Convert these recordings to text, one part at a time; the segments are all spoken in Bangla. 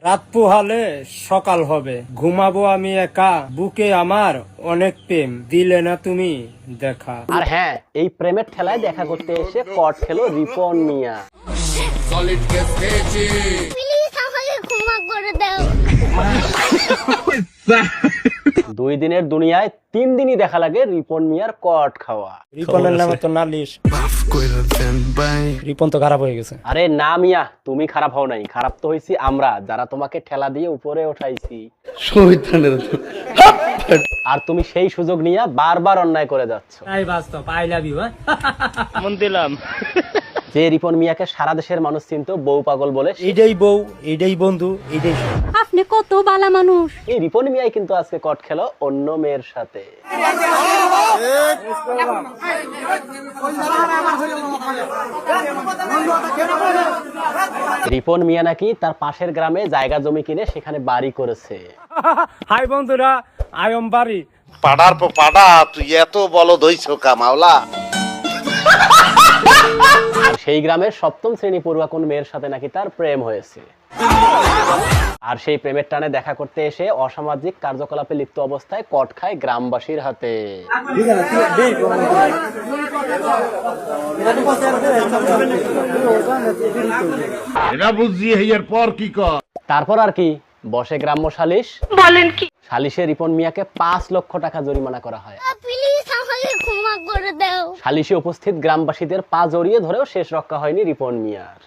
রাত পোহালে সকাল হবে, ঘুমাবো আমি একা, বুকে আমার অনেক প্রেম, দিলে না তুমি দেখা। আর হ্যাঁ, এই প্রেমের ঠেলায় দেখা করতে এসে কট খেলো রিপন মিয়া। প্লিজ আমাকে ক্ষমা করে দাও। 2 দিনের দুনিয়ায় 3 দিনই দেখা লাগে রিপন মিয়ার কট খাওয়া। রিপনের নামে তো নালিশ, রিপন তো খারাপ হয়ে গেছে। আরে না মিয়া, তুমি খারাপ হও নাই, খারাপ তো হইছি আমরা, যারা তোমাকে ঠেলা দিয়ে উপরে উঠাইছি। আর তুমি সেই সুযোগ নিয়ে বারবার অন্যায় করে যাচ্ছ। তাই বাস্তব, আই লাভ ইউ। মন দিলাম। যে রিপন মিয়াকে সারা দেশের মানুষ চিনতো বউ পাগল বলে, এইটাই বউ, এইটাই বন্ধু, এইটাই সব। আপনি কত বালা মানুষ। এই রিপন মিয়াই কিন্তু আজকে কট খেলো অন্য মেয়ের সাথে। রিপন মিয়া নাকি তার পাশের গ্রামে জায়গা জমি কিনে সেখানে বাড়ি করেছে। হাই বন্ধুরা, আই এম বাড়ি। পাড়ার পর পাড়া, তুই এত বলদ হইছ কা মাওলা। আর সেই গ্রামের 7ম শ্রেণী পড়ুয়া কোন মেয়ের সাথে নাকি তার প্রেম হয়েছে। আর সেই প্রেমের টানে দেখা করতে এসে অসামাজিক কার্যকলাপে লিপ্ত অবস্থায় কট খায় গ্রামবাসীর হাতে। এটা বুঝছি এর পর কি কর? তারপর আর কি, বসে গ্রাম্য সালিশ। বলেন কি? সালিশে রিপন মিয়াকে 5 লক্ষ টাকা জরিমানা করা হয়। প্লিজ আমাকে ক্ষমা করে দাও। সালিশে উপস্থিত গ্রামবাসীদের পা জড়িয়ে ধরেও শেষ রক্ষা হয়নি রিপন মিয়ার।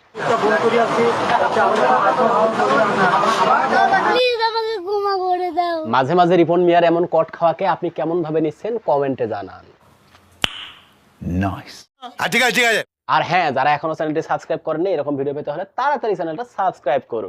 প্লিজ আমাকে ক্ষমা করে দাও। মাঝে মাঝে রিপন মিয়ার এমন কট খাওয়াকে আপনি কেমন ভাবে নিচ্ছেন কমেন্টে জানান। ঠিক আছে ঠিক আছে। আর হ্যাঁ, যারা এখনো চ্যানেলটি সাবস্ক্রাইব করেননি, এরকম ভিডিও পেতে হলে তাড়াতাড়ি চ্যানেলটা সাবস্ক্রাইব করুন।